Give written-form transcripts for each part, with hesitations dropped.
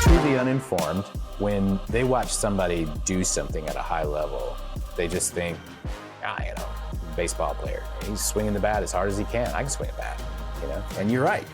to the uninformed, when they watch somebody do something at a high level, they just think, baseball player, he's swinging the bat as hard as he can. I can swing a bat, and you're right,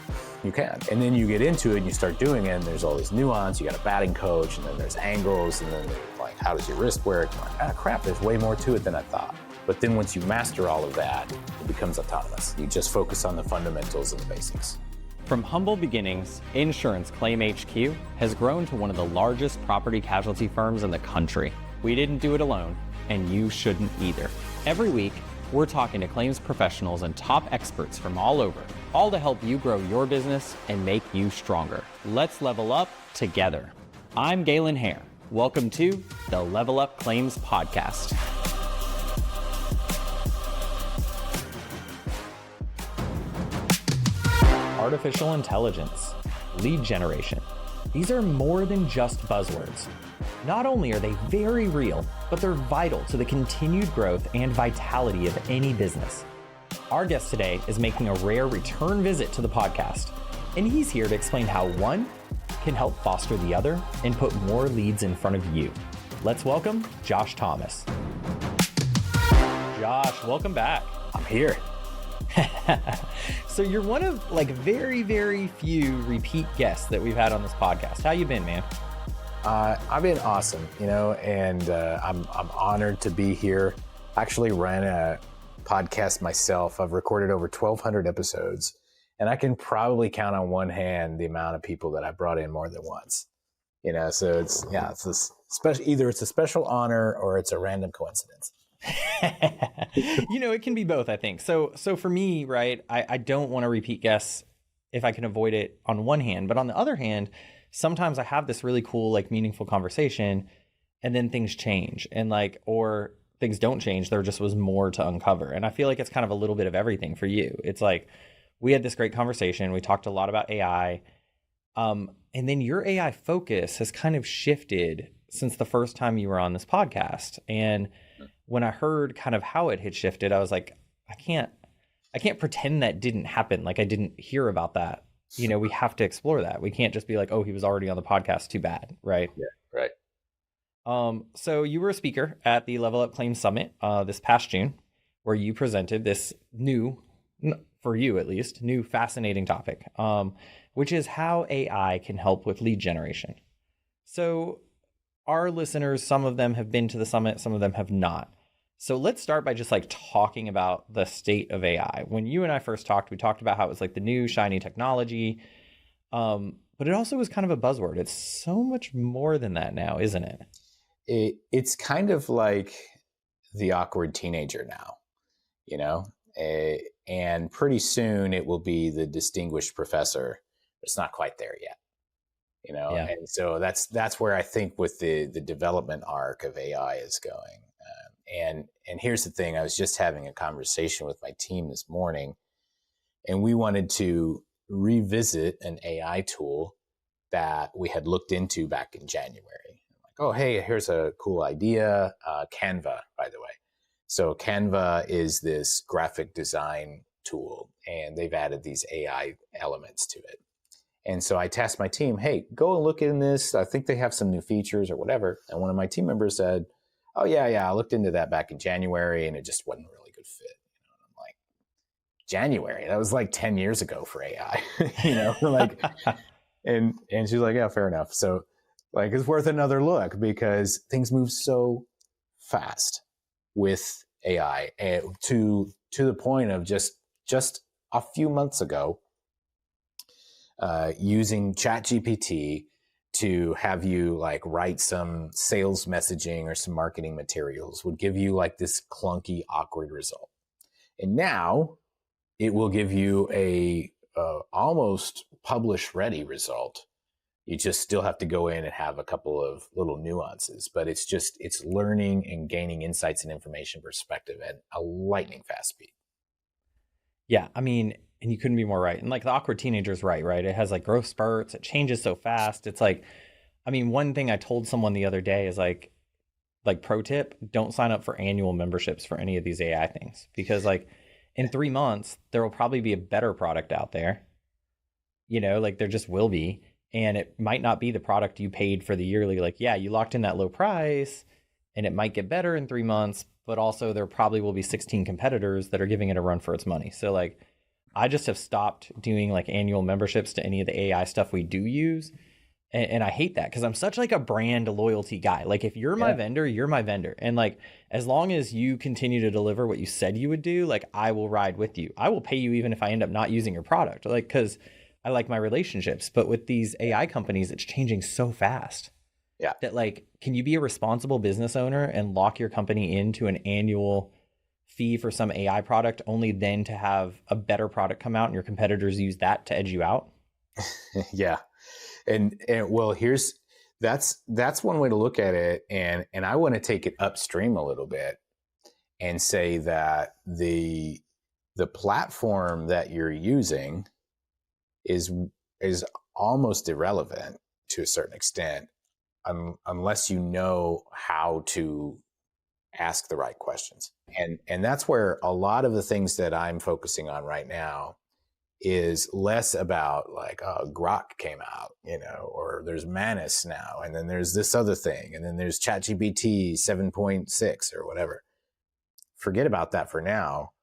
you can. And then you get into it and you start doing it, and there's all this nuance. You got a batting coach, and then there's angles, and then like, how does your wrist work? I'm like, crap, there's way more to it than I thought. But then once you master all of that, it becomes autonomous. You just focus on the fundamentals and the basics. From humble beginnings, Insurance Claim HQ has grown to one of the largest property casualty firms in the country. We didn't do it alone, and you shouldn't either. Every week, we're talking to claims professionals and top experts from all over, all to help you grow your business and make you stronger. Let's level up together. I'm Galen Hare. Welcome to the Level Up Claims Podcast. Artificial intelligence, lead generation. These are more than just buzzwords. Not only are they very real, but they're vital to the continued growth and vitality of any business. Our guest today is making a rare return visit to the podcast, and he's here to explain how one can help foster the other and put more leads in front of you. Let's welcome Josh Thomas. Josh, welcome back. I'm here. So you're one of very, very few repeat guests that we've had on this podcast. How you been, man? I've been awesome, and I'm honored to be here. I actually ran a podcast myself. I've recorded over 1,200 episodes, and I can probably count on one hand the amount of people that I brought in more than once. So it's special. Either it's a special honor or it's a random coincidence. It can be both, I think. So for me, right, I don't want to repeat guests if I can avoid it on one hand, but on the other hand, sometimes I have this really cool, meaningful conversation, and then things change or things don't change. There just was more to uncover. And I feel like it's kind of a little bit of everything for you. It's like, we had this great conversation. We talked a lot about AI. And then your AI focus has kind of shifted since the first time you were on this podcast. And when I heard kind of how it had shifted, I was like, I can't pretend that didn't happen. I didn't hear about that. We have to explore that. We can't just be like, oh, he was already on the podcast. Too bad. Right. Yeah. Right. So you were a speaker at the Level Up Claims Summit this past June, where you presented this new, for you at least, new fascinating topic, which is how AI can help with lead generation. So our listeners, some of them have been to the summit, some of them have not. So let's start by just talking about the state of AI. When you and I first talked, we talked about how it was the new shiny technology, but it also was kind of a buzzword. It's so much more than that now, isn't it? It's kind of like the awkward teenager now, and pretty soon it will be the distinguished professor. It's not quite there yet. Yeah. And so that's where I think with the development arc of AI is going. And here's the thing, I was just having a conversation with my team this morning, and we wanted to revisit an AI tool that we had looked into back in January. Oh, hey, here's a cool idea. Canva, by the way. So Canva is this graphic design tool, and they've added these AI elements to it. And so I tasked my team, hey, go and look in this. I think they have some new features or whatever. And one of my team members said, oh, yeah, I looked into that back in January, and it just wasn't a really good fit. I'm like, January? That was 10 years ago for AI, and she's like, yeah, fair enough. So it's worth another look because things move so fast with AI, and to the point of just a few months ago, using ChatGPT to have you write some sales messaging or some marketing materials would give you this clunky, awkward result. And now it will give you a almost publish ready result. You just still have to go in and have a couple of little nuances, but it's learning and gaining insights and information perspective at a lightning fast speed. Yeah. I mean, and you couldn't be more right. And the awkward teenager's right? It has growth spurts. It changes so fast. It's one thing I told someone the other day is pro tip, don't sign up for annual memberships for any of these AI things, because in 3 months, there will probably be a better product out there, there just will be. and it might not be the product you paid for the yearly. Like, yeah, you locked in that low price and it might get better in 3 months, but also there probably will be 16 competitors that are giving it a run for its money. So like, I just have stopped doing like annual memberships to any of the AI stuff we do use. And I hate that because I'm such like a brand loyalty guy. Like if you're my vendor, you're my vendor. And like, as long as you continue to deliver what you said you would do, like I will ride with you. I will pay you even if I end up not using your product, like, cause I like my relationships. But with these AI companies, it's changing so fast. Yeah. That like, can you be a responsible business owner and lock your company into an annual fee for some AI product only then to have a better product come out and your competitors use that to edge you out? Yeah. And well, that's one way to look at it. And I want to take it upstream a little bit and say that the platform that you're using is almost irrelevant to a certain extent, unless you know how to ask the right questions. And that's where a lot of the things that I'm focusing on right now is less about like, oh, Grok came out, or there's Manus now, and then there's this other thing, and then there's ChatGPT 7.6 or whatever. Forget about that for now,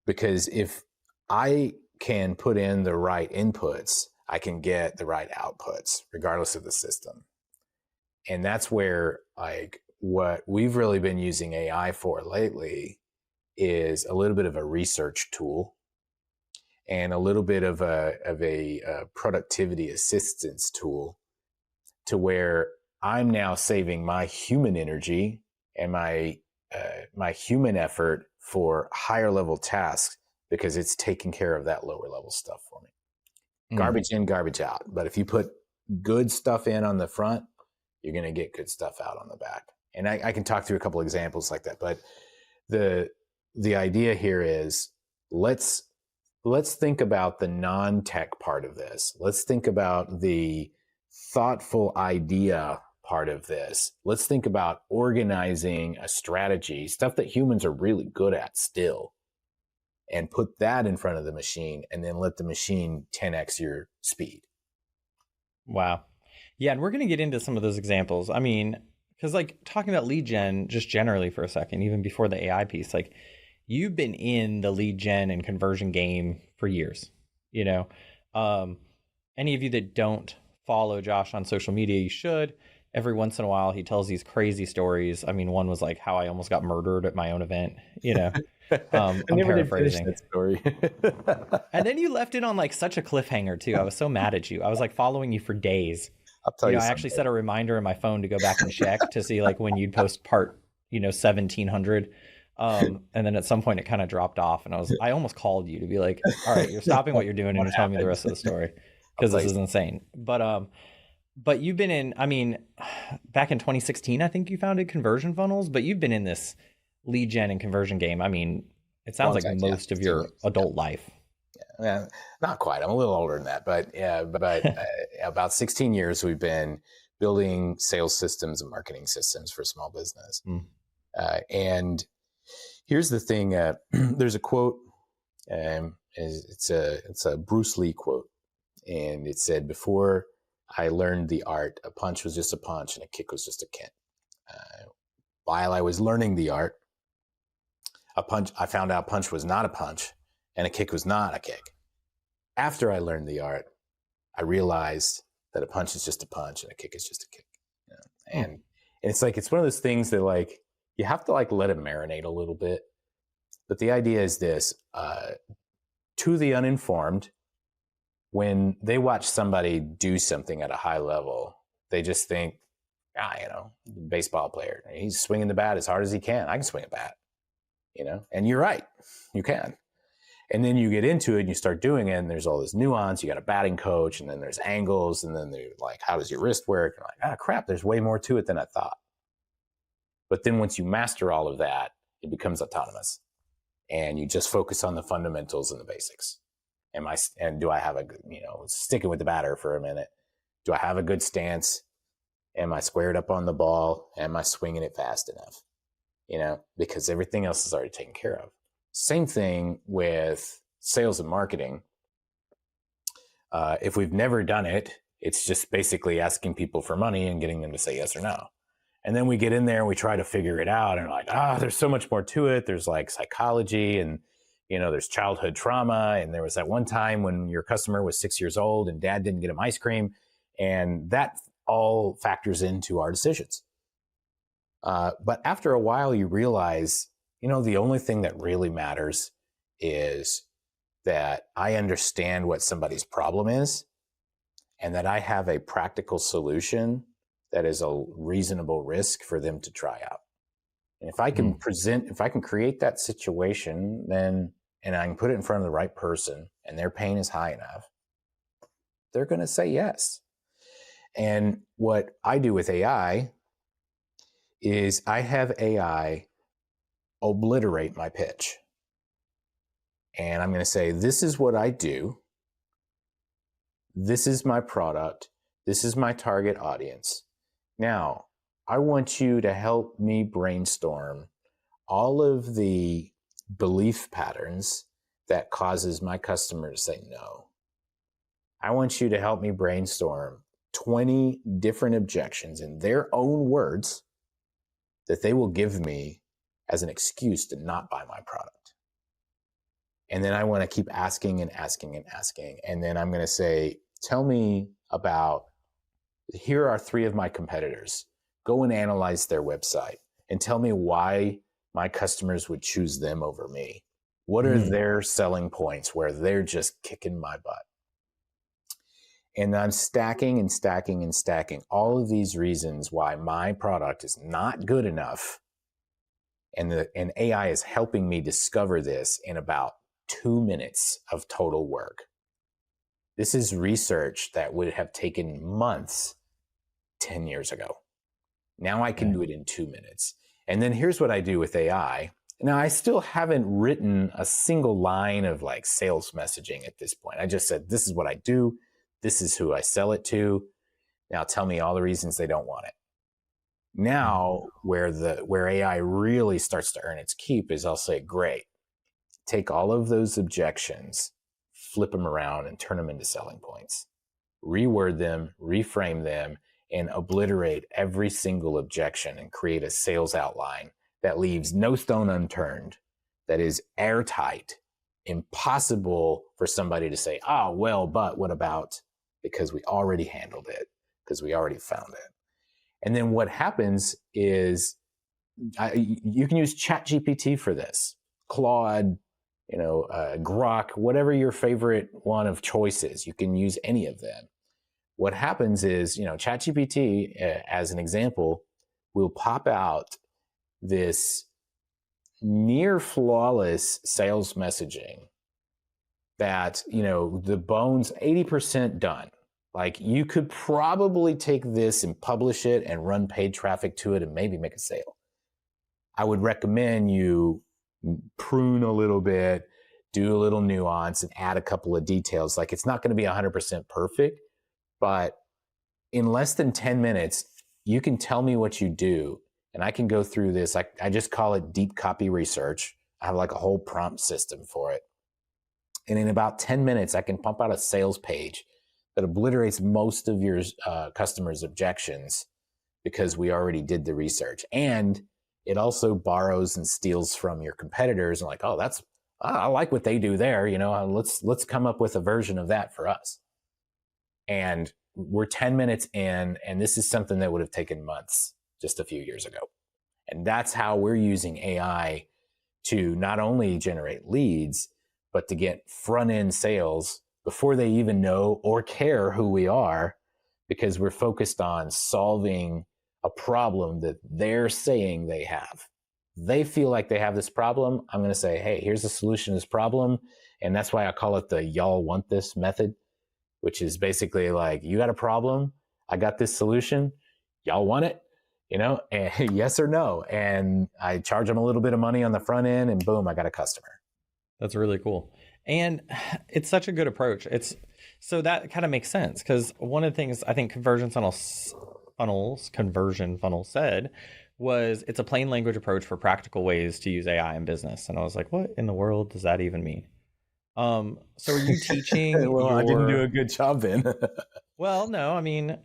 because if I can put in the right inputs, I can get the right outputs, regardless of the system. And that's where like what we've really been using AI for lately is a little bit of a research tool and a little bit of a productivity assistance tool, to where I'm now saving my human energy and my human effort for higher level tasks, because it's taking care of that lower level stuff for me. Garbage in, garbage out. But if you put good stuff in on the front, you're going to get good stuff out on the back. And I can talk through a couple examples like that. But the idea here is let's think about the non-tech part of this. Let's think about the thoughtful idea part of this. Let's think about organizing a strategy, stuff that humans are really good at still, and put that in front of the machine, and then let the machine 10x your speed. Wow. Yeah. And we're going to get into some of those examples. I mean, because like talking about lead gen just generally for a second, even before the AI piece, like you've been in the lead gen and conversion game for years, any of you that don't follow Josh on social media, you should. Every once in a while, he tells these crazy stories. I mean, one was like how I almost got murdered at my own event, I'm paraphrasing that story. And then you left it on like such a cliffhanger too. I was so mad at you. I was like following you for days. I'll tell you I actually set a reminder in my phone to go back and check to see like when you'd post part, 1700. And then at some point it kind of dropped off, and I almost called you to be like, all right, you're stopping what you're doing and you're telling me the rest of the story, because this is insane. But you've been in, I mean, back in 2016, I think you founded Conversion Funnels, but you've been in this lead gen and conversion game. I mean, it sounds like most of your adult life. Yeah, not quite. I'm a little older than that, but about 16 years we've been building sales systems and marketing systems for small business. And here's the thing: there's a quote. It's a Bruce Lee quote, and it said, "Before I learned the art, a punch was just a punch and a kick was just a kick. While I was learning the art, I found out punch was not a punch and a kick was not a kick. After I learned the art, I realized that a punch is just a punch and a kick is just a kick." And it's like, it's one of those things that like, you have to like let it marinate a little bit. But the idea is this, to the uninformed, when they watch somebody do something at a high level, they just think, baseball player, he's swinging the bat as hard as he can. I can swing a bat, and you're right, you can. And then you get into it and you start doing it, and there's all this nuance. You got a batting coach, and then there's angles, and then they're like, how does your wrist work? And like, crap, there's way more to it than I thought. But then once you master all of that, it becomes autonomous, and you just focus on the fundamentals and the basics. Do I have a good, sticking with the batter for a minute, do I have a good stance? Am I squared up on the ball? Am I swinging it fast enough? Because everything else is already taken care of. Same thing with sales and marketing. If we've never done it, It's just basically asking people for money and getting them to say yes or no. And then we get in there and we try to figure it out, and like, there's so much more to it. There's like psychology, and there's childhood trauma. And there was that one time when your customer was 6 years old and dad didn't get him ice cream, and that all factors into our decisions. But after a while, you realize, the only thing that really matters is that I understand what somebody's problem is, and that I have a practical solution that is a reasonable risk for them to try out. And if I can if I can create that situation, then, and I can put it in front of the right person, and their pain is high enough, they're going to say yes. And what I do with AI is I have AI obliterate my pitch. And I'm going to say, this is what I do. This is my product. This is my target audience. Now, I want you to help me brainstorm all of the belief patterns that causes my customer to say no. I want you to help me brainstorm 20 different objections in their own words that they will give me as an excuse to not buy my product. And then I want to keep asking and asking and asking. And then I'm going to say, tell me about, here are 3 of my competitors. Go and analyze their website and tell me why my customers would choose them over me. What are their selling points where they're just kicking my butt? And I'm stacking and stacking and stacking all of these reasons why my product is not good enough. And AI is helping me discover this in about 2 minutes of total work. This is research that would have taken months 10 years ago. Now I can do it in 2 minutes. And then here's what I do with AI. Now, I still haven't written a single line of like sales messaging at this point. I just said, this is what I do. This is who I sell it to. Now tell me all the reasons they don't want it. Now, where AI really starts to earn its keep is I'll say, great, take all of those objections, flip them around and turn them into selling points, reword them, reframe them, and obliterate every single objection and create a sales outline that leaves no stone unturned, that is airtight, impossible for somebody to say, well, but what about, because we already handled it, because we already found it. And then what happens is you can use ChatGPT for this, Claude, Grok, whatever your favorite one of choice is. You can use any of them. What happens is, ChatGPT, as an example, will pop out this near flawless sales messaging that, the bones 80% done. Like, you could probably take this and publish it and run paid traffic to it and maybe make a sale. I would recommend you prune a little bit, do a little nuance, and add a couple of details. Like, it's not going to be 100% perfect, but in less than 10 minutes, you can tell me what you do, and I can go through this. I just call it deep copy research. I have like a whole prompt system for it. And in about 10 minutes, I can pump out a sales page that obliterates most of your customers' objections because we already did the research. And it also borrows and steals from your competitors and like, I like what they do there. Let's come up with a version of that for us. And we're 10 minutes in, and this is something that would have taken months just a few years ago. And that's how we're using AI to not only generate leads, but to get front-end sales before they even know or care who we are, because we're focused on solving a problem that they're saying they have. They feel like they have this problem. I'm going to say, hey, here's the solution to this problem. And that's why I call it the y'all want this method, which is basically like, you got a problem, I got this solution, y'all want it, and yes or no. And I charge them a little bit of money on the front end, and boom, I got a customer. That's really cool. And it's such a good approach. So that kind of makes sense, because one of the things I think conversion funnels said was it's a plain language approach for practical ways to use AI in business. And I was like, what in the world does that even mean? So are you teaching? Well, I didn't do a good job then. Well, no, I mean,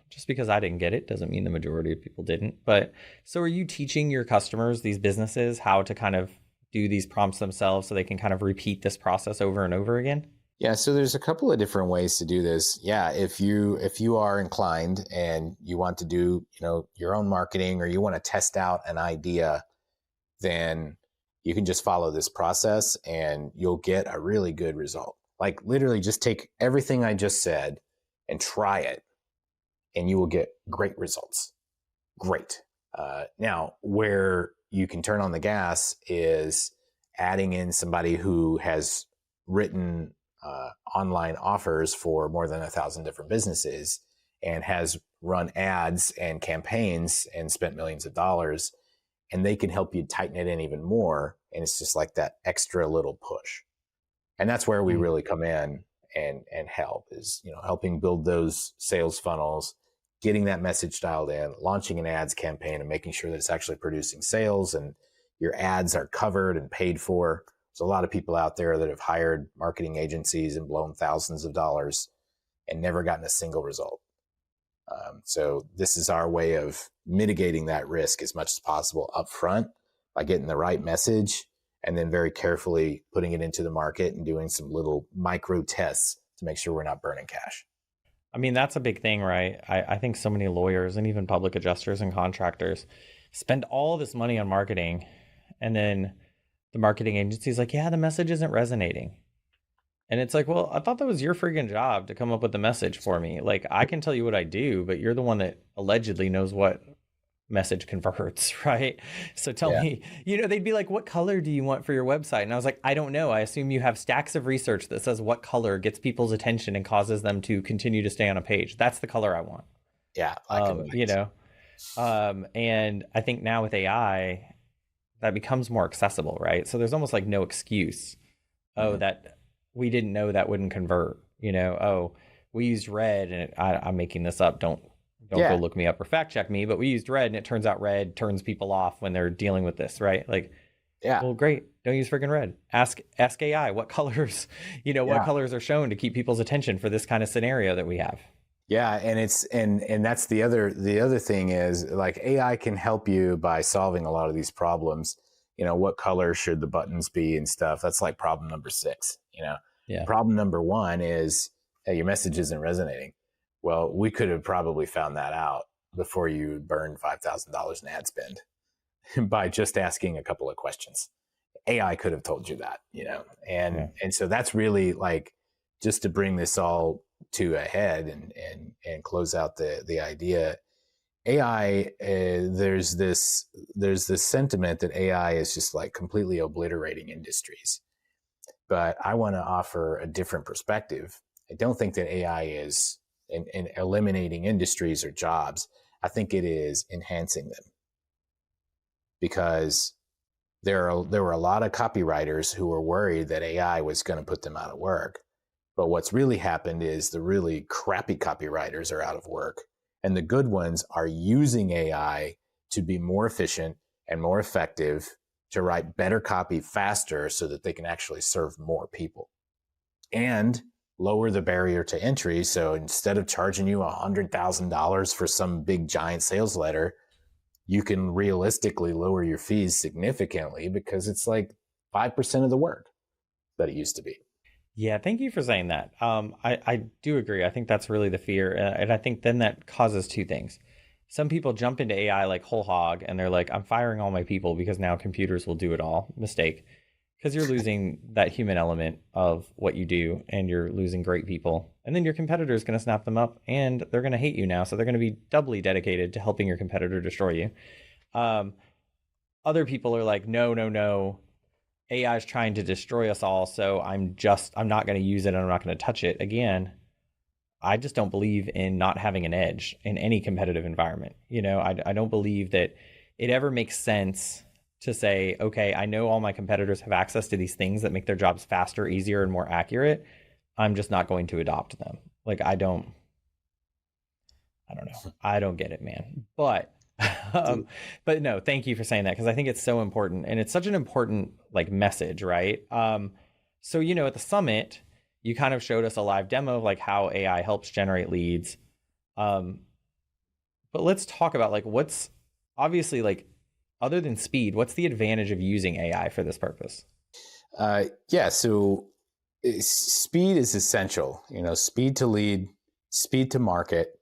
just because I didn't get it doesn't mean the majority of people didn't. But so are you teaching your customers, these businesses, how to kind of do these prompts themselves so they can kind of repeat this process over and over again? Yeah, so there's a couple of different ways to do this. Yeah, if you are inclined and you want to do, your own marketing, or you want to test out an idea, then you can just follow this process and you'll get a really good result. Like literally just take everything I just said and try it, and you will get great results. Great. Now, where you can turn on the gas is adding in somebody who has written online offers for more than 1,000 different businesses and has run ads and campaigns and spent millions of dollars, and they can help you tighten it in even more. And it's just like that extra little push. And that's where we really come in and help, is, helping build those sales funnels, getting that message dialed in, launching an ads campaign, and making sure that it's actually producing sales and your ads are covered and paid for. There's a lot of people out there that have hired marketing agencies and blown thousands of dollars and never gotten a single result. So this is our way of mitigating that risk as much as possible up front by getting the right message and then very carefully putting it into the market and doing some little micro tests to make sure we're not burning cash. I mean, that's a big thing, right? I think so many lawyers and even public adjusters and contractors spend all this money on marketing, and then the marketing agency's like, yeah, the message isn't resonating. And it's like, well, I thought that was your freaking job to come up with the message for me. Like, I can tell you what I do, but you're the one that allegedly knows what message converts, right? So tell me, they'd be like, what color do you want for your website? And I was like, I don't know. I assume you have stacks of research that says what color gets people's attention and causes them to continue to stay on a page. That's the color I want. Yeah. And I think now with AI, that becomes more accessible, right? So there's almost like no excuse. Oh, that we didn't know that wouldn't convert. Oh, we used red, and I'm making this up. Don't go look me up or fact check me, but we used red, and it turns out red turns people off when they're dealing with this, right? Like, well, great. Don't use freaking red. Ask AI what colors, what colors are shown to keep people's attention for this kind of scenario that we have. Yeah, and it's and that's the other thing is, like, AI can help you by solving a lot of these problems. What color should the buttons be and stuff. That's like problem number 6. Problem number 1 is, hey, your message isn't resonating. Well, we could have probably found that out before you burned $5,000 in ad spend by just asking a couple of questions. AI could have told you that, and so that's really, like, just to bring this all to a head and close out the idea. AI, there's this sentiment that AI is just like completely obliterating industries, but I want to offer a different perspective. I don't think that AI is in eliminating industries or jobs. I think it is enhancing them, because there were a lot of copywriters who were worried that AI was going to put them out of work. But what's really happened is the really crappy copywriters are out of work, and the good ones are using AI to be more efficient and more effective, to write better copy faster so that they can actually serve more people and lower the barrier to entry. So instead of charging you $100,000 for some big giant sales letter, you can realistically lower your fees significantly, because it's like 5% of the work that it used to be. Yeah, thank you for saying that. I do agree. I think that's really the fear. And I think then that causes two things. Some people jump into AI like whole hog, and they're like, I'm firing all my people because now computers will do it all. Mistake. Because you're losing that human element of what you do, and you're losing great people. And then your competitor is going to snap them up, and they're going to hate you now. So they're going to be doubly dedicated to helping your competitor destroy you. Other people are like, no. AI is trying to destroy us all, so I'm not going to use it, and I'm not going to touch it. Again, I just don't believe in not having an edge in any competitive environment. I don't believe that it ever makes sense to say, okay, I know all my competitors have access to these things that make their jobs faster, easier, and more accurate. I'm just not going to adopt them. Like, I don't know. I don't get it, man. But but no, thank you for saying that, because I think it's so important, and it's such an important like message, right? So at the summit, You kind of showed us a live demo of like how AI helps generate leads. Um, but let's talk about like what's obviously like other than speed, what's the advantage of using AI for this purpose? Yeah, so speed is essential. Speed to lead, speed to market,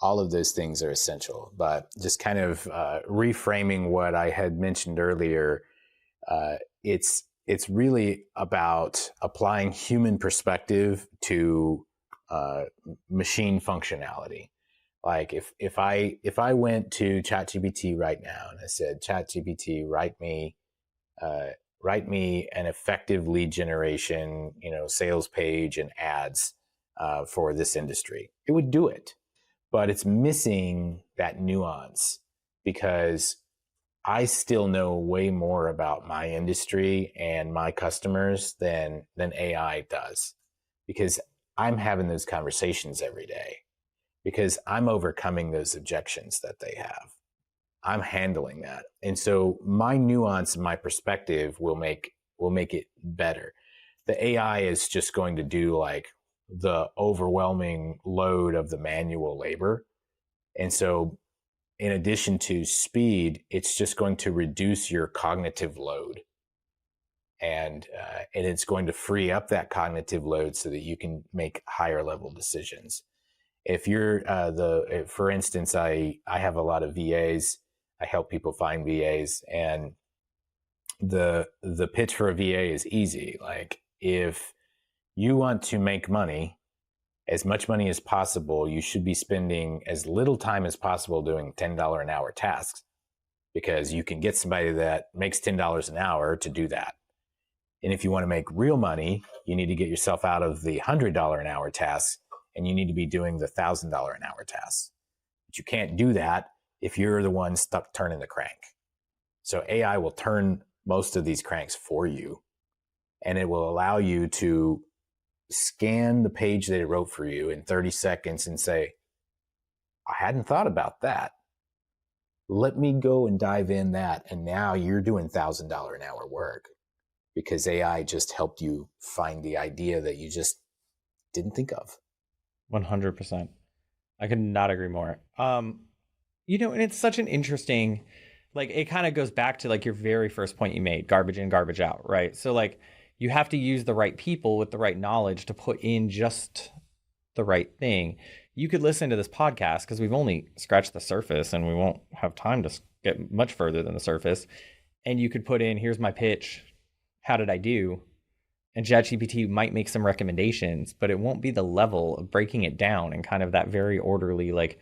all of those things are essential. But just kind of reframing what I had mentioned earlier, it's really about applying human perspective to machine functionality. Like if I went to ChatGPT right now and I said, ChatGPT, write me an effective lead generation, sales page and ads for this industry, it would do it. But it's missing that nuance because I still know way more about my industry and my customers than AI does, because I'm having those conversations every day, because I'm overcoming those objections that they have. I'm handling that. And so my nuance and my perspective will make it better. The AI is just going to do like the overwhelming load of the manual labor. And so in addition to speed, it's just going to reduce your cognitive load. And it's going to free up that cognitive load so that you can make higher level decisions. If you're for instance, I have a lot of VAs. I help people find VAs, and the pitch for a VA is easy. Like, if you want to make money, as much money as possible, you should be spending as little time as possible doing $10 an hour tasks, because you can get somebody that makes $10 an hour to do that. And if you want to make real money, you need to get yourself out of the $100 an hour tasks, and you need to be doing the $1,000 an hour tasks. But you can't do that if you're the one stuck turning the crank. So AI will turn most of these cranks for you, and it will allow you to scan the page that it wrote for you in 30 seconds and say, I hadn't thought about that. Let me go and dive in that. And now you're doing $1,000 an hour work because AI just helped you find the idea that you just didn't think of. 100%. I could not agree more. And it's such an interesting, like, it kind of goes back to like your very first point you made, garbage in, garbage out, right? So like you have to use the right people with the right knowledge to put in just the right thing. You could listen to this podcast because we've only scratched the surface and we won't have time to get much further than the surface. And you could put in, here's my pitch. How did I do? And ChatGPT might make some recommendations, but it won't be the level of breaking it down and kind of that very orderly, like,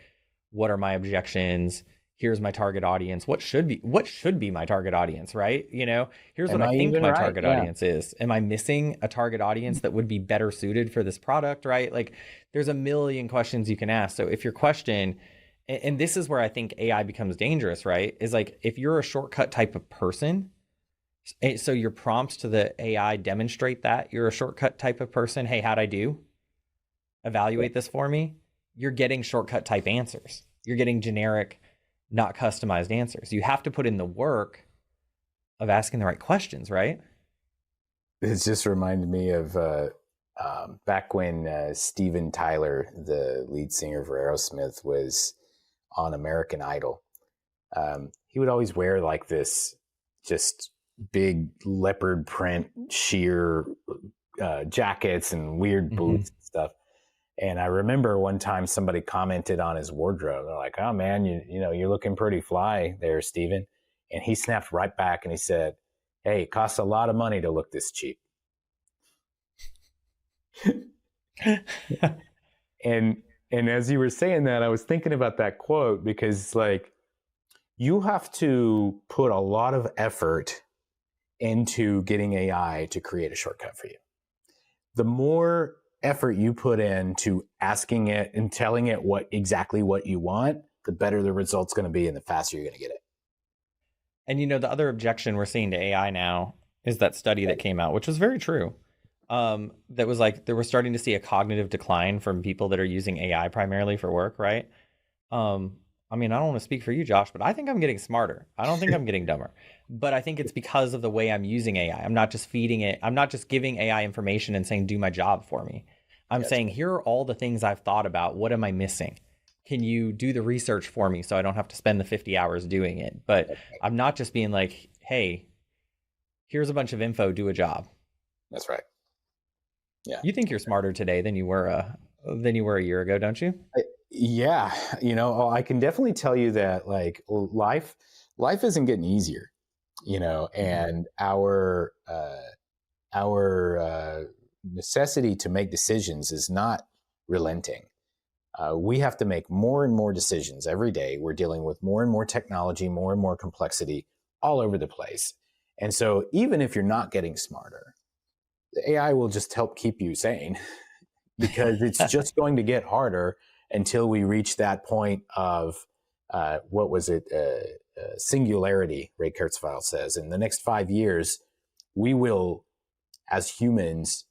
what are my objections? Here's my target audience. What should be my target audience, right? Here's what I think my target audience is. Am I missing a target audience that would be better suited for this product, right? Like, there's a million questions you can ask. So if your question, and this is where I think AI becomes dangerous, right? Is like, if you're a shortcut type of person, so your prompts to the AI demonstrate that you're a shortcut type of person. Hey, how'd I do? Evaluate this for me. You're getting shortcut type answers. You're getting generic, not customized answers. You have to put in the work of asking the right questions, right? It just reminded me of back when Steven Tyler, the lead singer for Aerosmith, was on American Idol. He would always wear like this just big leopard print sheer jackets and weird boots and stuff. And I remember one time somebody commented on his wardrobe. They're like, "Oh man, you're looking pretty fly there, Steven." And he snapped right back and he said, "Hey, it costs a lot of money to look this cheap." and as you were saying that, I was thinking about that quote, because like, you have to put a lot of effort into getting AI to create a shortcut for you. The more effort you put into asking it and telling it exactly what you want, the better the result's going to be and the faster you're going to get it. And the other objection we're seeing to AI now is that study that came out, which was very true. That was like, they were starting to see a cognitive decline from people that are using AI primarily for work, right? I mean, I don't want to speak for you, Josh, but I think I'm getting smarter. I don't think I'm getting dumber. But I think it's because of the way I'm using AI. I'm not just feeding it. I'm not just giving AI information and saying, do my job for me. I'm That's saying, here are all the things I've thought about. What am I missing? Can you do the research for me so I don't have to spend the 50 hours doing it? But right. I'm not just being like, hey, here's a bunch of info, do a job. That's right. Yeah. You think you're smarter today than you were a year ago, don't you? Yeah. I can definitely tell you that like life isn't getting easier, and our necessity to make decisions is not relenting. We have to make more and more decisions every day. We're dealing with more and more technology, more and more complexity all over the place. And so even if you're not getting smarter, the AI will just help keep you sane because it's just going to get harder until we reach that point of what was it? Singularity, Ray Kurzweil says. In the next 5 years, we will, as humans,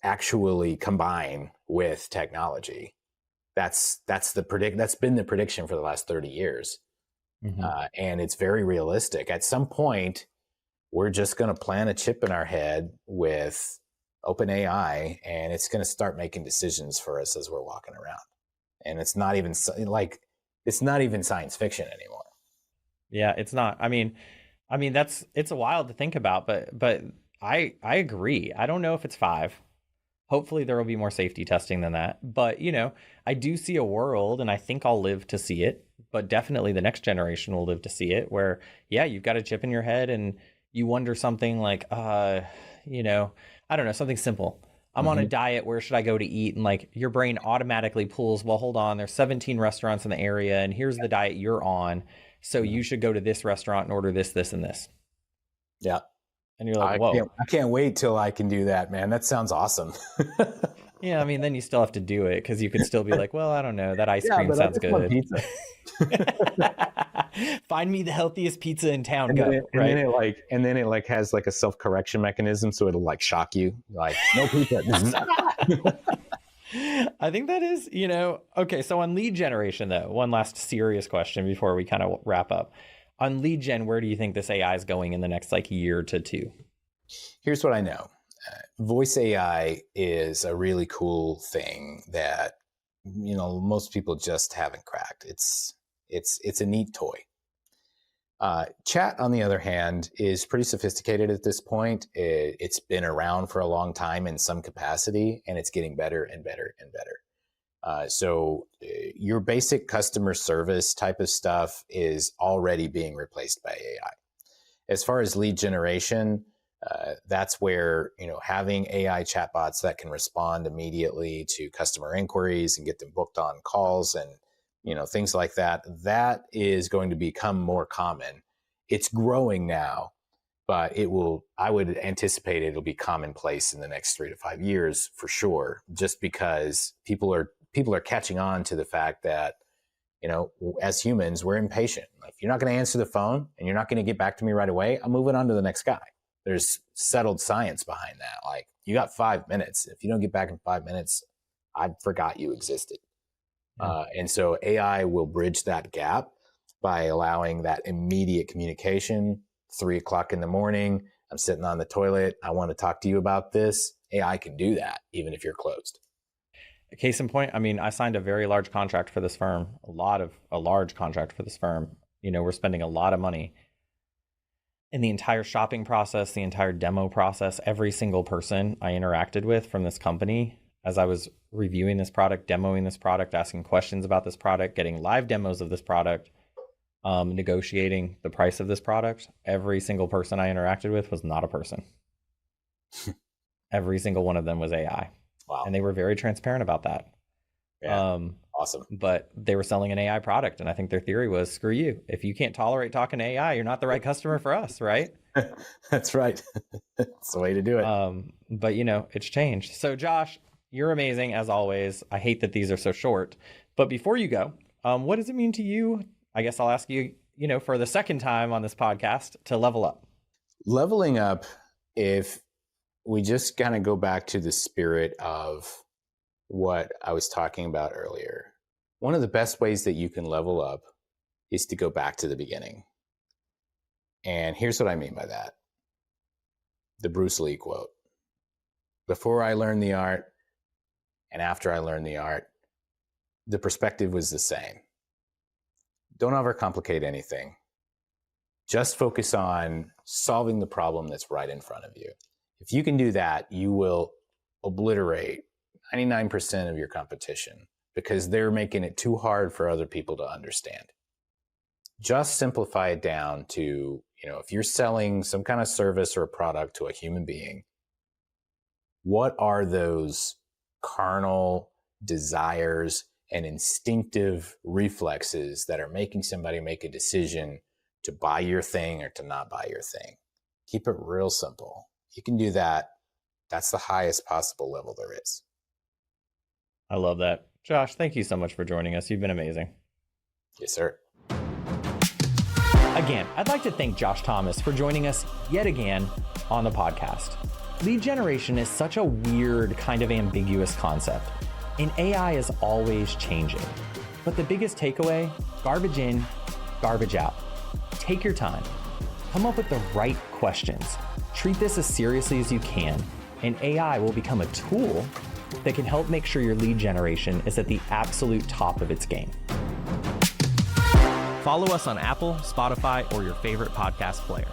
actually combine with technology. That's been the prediction for the last 30 years. Mm-hmm. And it's very realistic. At some point, we're just going to plant a chip in our head with OpenAI, and it's going to start making decisions for us as we're walking around. And it's not even science fiction anymore. Yeah, it's not. It's a wild to think about, but I agree. I don't know if it's 5. Hopefully there will be more safety testing than that. But, I do see a world, and I think I'll live to see it, but definitely the next generation will live to see it, where, yeah, you've got a chip in your head and you wonder something like, I don't know, something simple. I'm on a diet. Where should I go to eat? And like your brain automatically pulls, well, hold on, there's 17 restaurants in the area and here's the diet you're on. So you should go to this restaurant and order this, this, and this. Yeah. And you're like, whoa. I can't wait till I can do that, man. That sounds awesome. Yeah, then you still have to do it because you could still be like, well, I don't know, that ice cream sounds good. Pizza. Find me the healthiest pizza in town. And then it like has like a self-correction mechanism, so it'll like shock you, like no pizza. I think that is, okay. So on lead generation, though, one last serious question before we kind of wrap up. On lead gen, where do you think this AI is going in the next like year to 2? Here's what I know. Voice AI is a really cool thing that, most people just haven't cracked. It's a neat toy. Chat, on the other hand, is pretty sophisticated at this point. It's been around for a long time in some capacity, and it's getting better and better and better. So your basic customer service type of stuff is already being replaced by AI. As far as lead generation, that's where, having AI chatbots that can respond immediately to customer inquiries and get them booked on calls and, things like that, that is going to become more common. It's growing now, but I would anticipate it'll be commonplace in the next 3 to 5 years for sure, just because people are catching on to the fact that, as humans, we're impatient. If you're not going to answer the phone and you're not going to get back to me right away, I'm moving on to the next guy. There's settled science behind that. Like, you got 5 minutes. If you don't get back in 5 minutes, I forgot you existed. Yeah. And so AI will bridge that gap by allowing that immediate communication. 3 o'clock in the morning, I'm sitting on the toilet. I want to talk to you about this. AI can do that, even if you're closed. Case in point, I signed a very large contract for this firm, a large contract for this firm. We're spending a lot of money. In the entire shopping process, the entire demo process, every single person I interacted with from this company, as I was reviewing this product, demoing this product, asking questions about this product, getting live demos of this product, negotiating the price of this product, every single person I interacted with was not a person. Every single one of them was AI. Wow. And they were very transparent about that. Yeah. Awesome. But they were selling an AI product. And I think their theory was, screw you. If you can't tolerate talking to AI, you're not the right customer for us, right? That's right. That's the way to do it. But, it's changed. So, Josh, you're amazing as always. I hate that these are so short. But before you go, what does it mean to you? I guess I'll ask you, for the second time on this podcast, to level up. Leveling up, if we just kind of go back to the spirit of what I was talking about earlier. one of the best ways that you can level up is to go back to the beginning. And here's what I mean by that. The Bruce Lee quote. Before I learned the art and after I learned the art, the perspective was the same. Don't overcomplicate anything. Just focus on solving the problem that's right in front of you. If you can do that, you will obliterate 99% of your competition because they're making it too hard for other people to understand. Just simplify it down to, if you're selling some kind of service or a product to a human being, what are those carnal desires and instinctive reflexes that are making somebody make a decision to buy your thing or to not buy your thing? Keep it real simple. You can do that. That's the highest possible level there is. I love that. Josh, thank you so much for joining us. You've been amazing. Yes, sir. Again, I'd like to thank Josh Thomas for joining us yet again on the podcast. Lead generation is such a weird, kind of ambiguous concept, and AI is always changing. But the biggest takeaway, garbage in, garbage out. Take your time. Come up with the right questions. Treat this as seriously as you can, and AI will become a tool that can help make sure your lead generation is at the absolute top of its game. Follow us on Apple, Spotify, or your favorite podcast player.